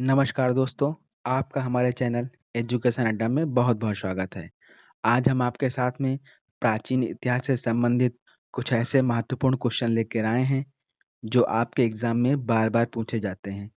नमस्कार दोस्तों, आपका हमारे चैनल एजुकेशन अड्डा में बहुत-बहुत स्वागत है। आज हम आपके साथ में प्राचीन इतिहास से संबंधित कुछ ऐसे महत्वपूर्ण क्वेश्चन लेकर आए हैं, जो आपके एग्ज़ाम में बार-बार पूछे जाते हैं।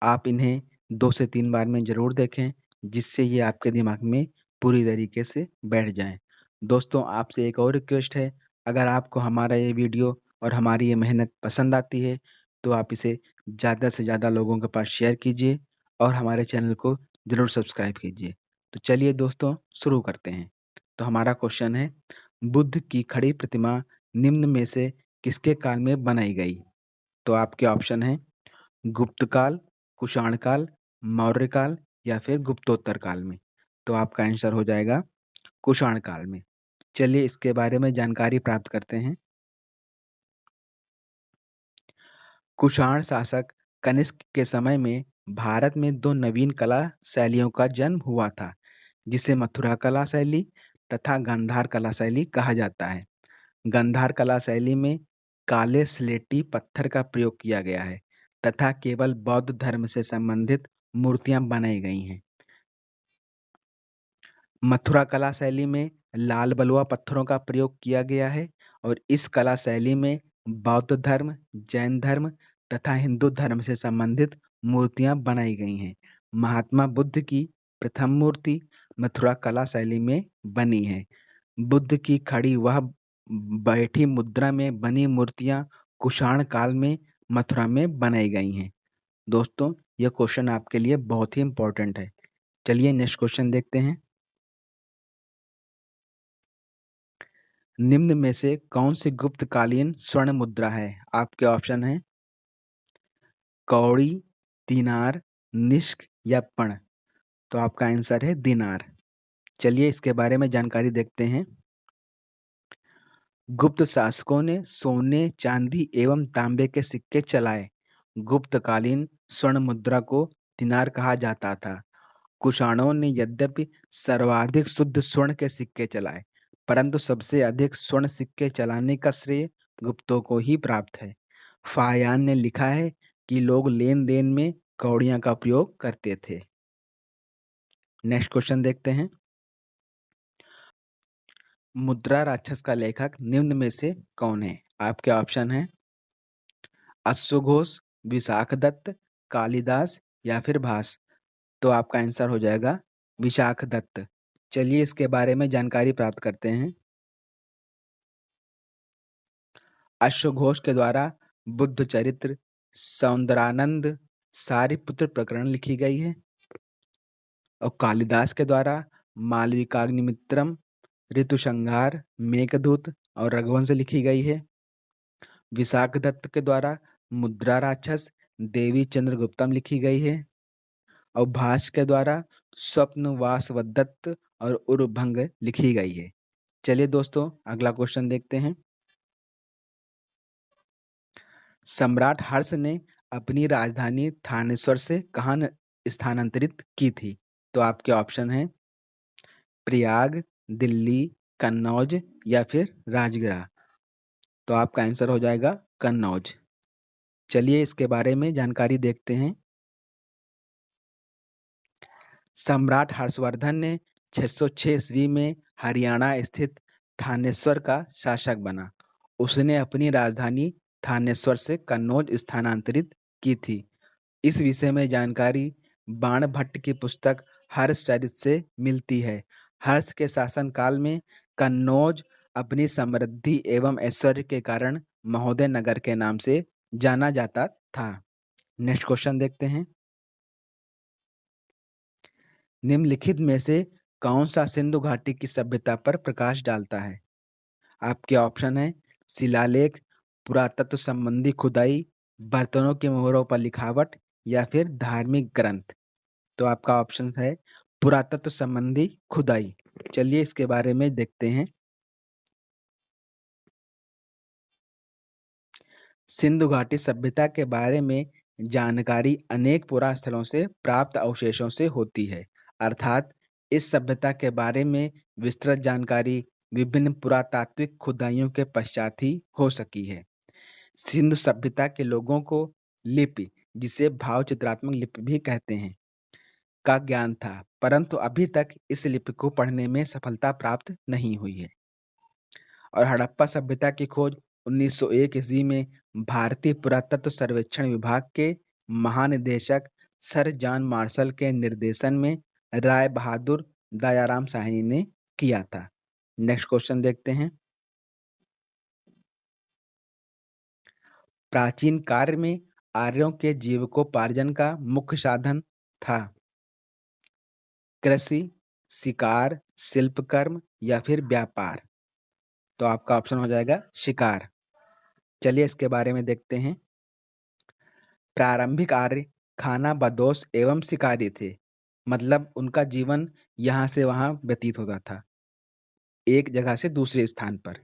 आप इन्हें 2 से 3 बार में ज़रूर देखें, जिससे ये आपके दिमाग में पूरी तरीके से बैठ जाएँ। दोस्तों, आपसे एक और रिक्वेस्ट है, अगर आपको हमारा ये वीडियो और हमारी ये मेहनत पसंद आती है, तो आप इसे ज़्यादा से ज़्यादा लोगों के पास शेयर कीजिए और हमारे चैनल को ज़रूर सब्सक्राइब कीजिए। तो चलिए दोस्तों, शुरू करते हैं। तो हमारा क्वेश्चन है, बुद्ध की खड़ी प्रतिमा निम्न में से किसके काल में बनाई गई? तो आपके ऑप्शन हैं गुप्त काल, कुषाण काल, मौर्य काल या फिर गुप्तोत्तर काल में। तो आपका आंसर हो जाएगा कुषाण काल में। चलिए इसके बारे में जानकारी प्राप्त करते हैं। कुषाण शासक कनिष्क के समय में भारत में 2 नवीन कला शैलियों का जन्म हुआ था, जिसे मथुरा कला शैली तथा गांधार कला शैली कहा जाता है। गांधार कला शैली में काले स्लेटी पत्थर का प्रयोग किया गया है तथा केवल बौद्ध धर्म से संबंधित मूर्तियां बनाई गई हैं। मथुरा कला शैली में लाल बलुआ पत्थरों का प्रयोग किया गया है और इस कला शैली में बौद्ध धर्म, जैन धर्म तथा हिंदू धर्म से संबंधित मूर्तियां बनाई गई हैं। महात्मा बुद्ध की प्रथम मूर्ति मथुरा कला शैली में बनी है। बुद्ध की खड़ी वह बैठी मुद्रा में बनी मूर्तियां कुषाण काल में मथुरा में बनाई गई हैं। दोस्तों, यह क्वेश्चन आपके लिए बहुत ही इम्पोर्टेंट है। चलिए नेक्स्ट क्वेश्चन देखते हैं। निम्न में से कौन सी गुप्तकालीन स्वर्ण मुद्रा है? आपके ऑप्शन हैं कौड़ी, दीनार, निष्क या पण। तो आपका आंसर है दीनार। चलिए इसके बारे में जानकारी देखते हैं। गुप्त शासकों ने सोने, चांदी एवं तांबे के सिक्के चलाए। गुप्तकालीन स्वर्ण मुद्रा को दीनार कहा जाता था। कुषाणों ने यद्यपि सर्वाधिक शुद्ध स्वर्ण के सिक्के चलाए, परंतु सबसे अधिक स्वर्ण सिक्के चलाने का श्रेय गुप्तों को ही प्राप्त है। फायान ने लिखा है कि लोग लेन-देन में कौड़ियों का उपयोग करते थे। नेक्स्ट क्वेश्चन देखते हैं। मुद्रा राक्षस का लेखक निम्न में से कौन है? आपके ऑप्शन हैं अश्वघोष, विशाखदत्त, कालिदास या फिर भास। तो आपका आंसर हो जाएगा विशाखदत्त। चलिए इसके बारे में जानकारी प्राप्त करते हैं। अश्वघोष के द्वारा बुद्ध चरित्र, सौंदरानंद, सारिपुत्र प्रकरण लिखी गई है और कालिदास के द्वारा मालविकाग्निमित्रम, ऋतुसंहार, मेघदूत और रघुवंश लिखी गई है। विशाखदत्त के द्वारा मुद्रा राक्षस, देवी चंद्रगुप्तम लिखी गई है और भास के द्वारा स्वप्न वासवदत्त और उरुभंग लिखी गई है। चलिए दोस्तों अगला क्वेश्चन देखते हैं। सम्राट हर्ष ने अपनी राजधानी थानेश्वर से कहाँ स्थानांतरित की थी? तो आपके ऑप्शन हैं प्रयाग, दिल्ली, कन्नौज या फिर राजगृह। तो आपका आंसर हो जाएगा कन्नौज। चलिए इसके बारे में जानकारी देखते हैं। सम्राट हर्षवर्धन ने 606 ईस्वी में हरियाणा स्थित थानेश्वर का शासक बना। उसने अपनी राजधानी थानेश्वर से कन्नौज स्थानांतरित की थी। इस विषय में जानकारी बाणभट्ट की पुस्तक हर्षचरित से मिलती है। हर्ष के शासनकाल में कन्नौज अपनी समृद्धि एवं ऐश्वर्य के कारण महोदय नगर के नाम से जाना जाता था। नेक्स्ट क्वेश्चन देखते हैं। निम्नलिखित में से कौन सा सिंधु घाटी की सभ्यता पर प्रकाश डालता है? आपके ऑप्शन है शिलालेख, पुरातत्व संबंधी खुदाई, बर्तनों के मोहरों पर लिखावट या फिर धार्मिक ग्रंथ। तो आपका ऑप्शन है पुरातत्व संबंधी खुदाई। चलिए इसके बारे में देखते हैं। सिंधु घाटी सभ्यता के बारे में जानकारी अनेक पुरास्थलों से प्राप्त अवशेषों से होती है। अर्थात इस सभ्यता के बारे में विस्तृत जानकारी विभिन्न पुरातात्विक खुदाइयों के पश्चात ही हो सकी है। सिंधु सभ्यता के लोगों को लिपि जिसे भाव चित्रात्मक लिपि भी कहते हैं, का ज्ञान था, परंतु अभी तक इस लिपि को पढ़ने में सफलता प्राप्त नहीं हुई है। और हड़प्पा सभ्यता की खोज 1901 ईस्वी में भारतीय पुरातत्व सर्वेक्षण विभाग के महानिदेशक सर जॉन मार्शल के निर्देशन में राय बहादुर दयाराम साहनी ने किया था। नेक्स्ट क्वेश्चन देखते हैं। प्राचीन कार्य में आर्यों के जीविकोपार्जन का मुख्य साधन था कृषि, शिकार, शिल्पकर्म या फिर व्यापार। तो आपका ऑप्शन हो जाएगा शिकार। चलिए इसके बारे में देखते हैं। प्रारंभिक आर्य खाना बदोश एवं शिकारी थे, मतलब उनका जीवन यहाँ से वहाँ व्यतीत होता था, एक जगह से दूसरे स्थान पर।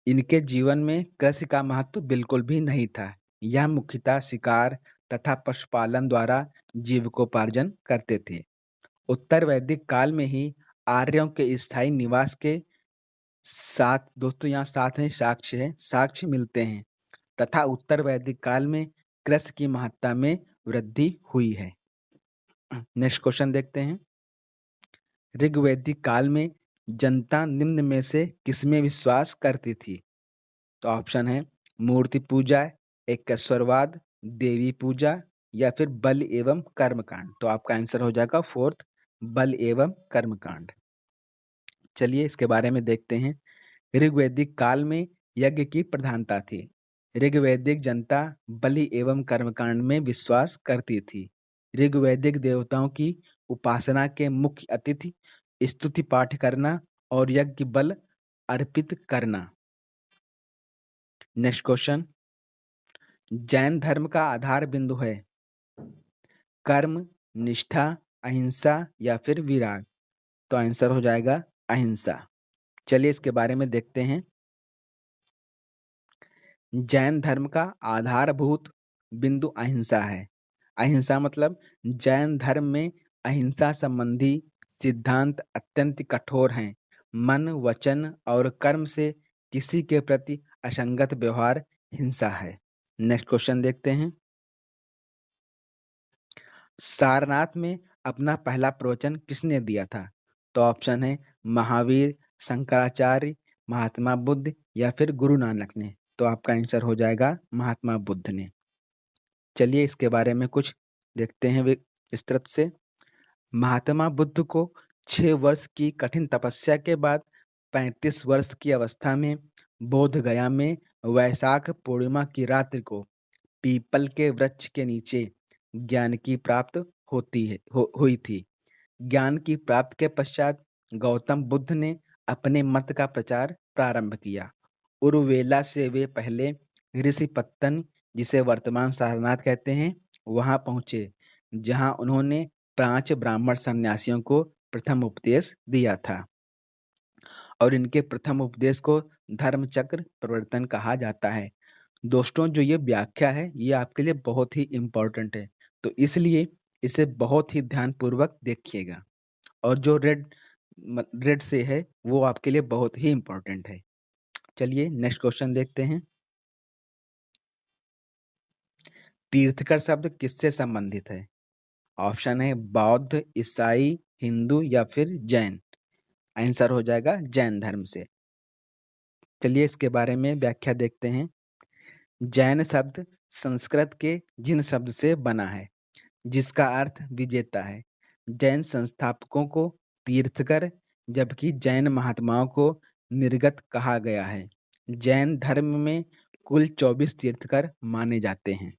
इनके जीवन में कृषि का महत्व बिल्कुल भी नहीं था। यह मुख्यतः शिकार तथा पशुपालन द्वारा जीविकोपार्जन करते थे। उत्तर वैदिक काल में ही आर्यों के स्थायी निवास के साथ, दोस्तों यहाँ साथ हैं साक्ष्य मिलते हैं, तथा उत्तर वैदिक काल में कृषि की महत्ता में वृद्धि हुई है। नेक्स्ट क्वेश्चन देखते हैं। ऋग्वैदिक काल में जनता निम्न में से किसमें विश्वास करती थी? तो ऑप्शन है मूर्ति पूजा, एकेश्वरवाद, देवी पूजा या फिर बल एवं कर्मकांड। तो आपका आंसर हो जाएगा फोर्थ, बल एवं कर्मकांड। चलिए इसके बारे में देखते हैं। ऋग्वैदिक काल में यज्ञ की प्रधानता थी। ऋग्वैदिक जनता बलि एवं कर्मकांड में विश्वास करती थी। ऋग्वैदिक देवताओं की उपासना के मुख्य अतिथि स्तुति पाठ करना और यज्ञ बल अर्पित करना। Next question. जैन धर्म का आधार बिंदु है कर्म, निष्ठा, अहिंसा या फिर विराग। तो आंसर हो जाएगा अहिंसा। चलिए इसके बारे में देखते हैं। जैन धर्म का आधारभूत बिंदु अहिंसा है। अहिंसा मतलब जैन धर्म में अहिंसा संबंधी सिद्धांत अत्यंत कठोर हैं। मन, वचन और कर्म से किसी के प्रति असंगत व्यवहार हिंसा है। नेक्स्ट क्वेश्चन देखते हैं। सारनाथ में अपना पहला प्रवचन किसने दिया था? तो ऑप्शन है महावीर, शंकराचार्य, महात्मा बुद्ध या फिर गुरु नानक ने। तो आपका आंसर हो जाएगा महात्मा बुद्ध ने। चलिए इसके बारे में कुछ देखते हैं विस्तृत से। महात्मा बुद्ध को 6 वर्ष की कठिन तपस्या के बाद 35 वर्ष की अवस्था में बोध गया में वैशाख पूर्णिमा की रात्रि को पीपल के वृक्ष के नीचे ज्ञान की प्राप्त हुई थी। ज्ञान की प्राप्ति के पश्चात गौतम बुद्ध ने अपने मत का प्रचार प्रारंभ किया। उरुवेला से वे पहले ऋषि पत्तन, जिसे वर्तमान सारनाथ कहते हैं, वहां पहुंचे, जहां उन्होंने 5 ब्राह्मण सन्यासियों को प्रथम उपदेश दिया था और इनके प्रथम उपदेश को धर्मचक्र प्रवर्तन कहा जाता है। दोस्तों जो ये व्याख्या है ये आपके लिए बहुत ही इम्पोर्टेंट है, तो इसलिए इसे बहुत ही ध्यानपूर्वक देखिएगा। और जो रेड से है वो आपके लिए बहुत ही इम्पोर्टेंट है। चलिए नेक्स्ट क्वेश्चन देखते हैं। तीर्थकर शब्द किससे संबंधित है? ऑप्शन है बौद्ध, ईसाई, हिंदू या फिर जैन। आंसर हो जाएगा जैन धर्म से। चलिए इसके बारे में व्याख्या देखते हैं। जैन शब्द संस्कृत के जिन शब्द से बना है, जिसका अर्थ विजेता है। जैन संस्थापकों को तीर्थकर, जबकि जैन महात्माओं को निर्गत कहा गया है। जैन धर्म में कुल 24 तीर्थकर माने जाते हैं।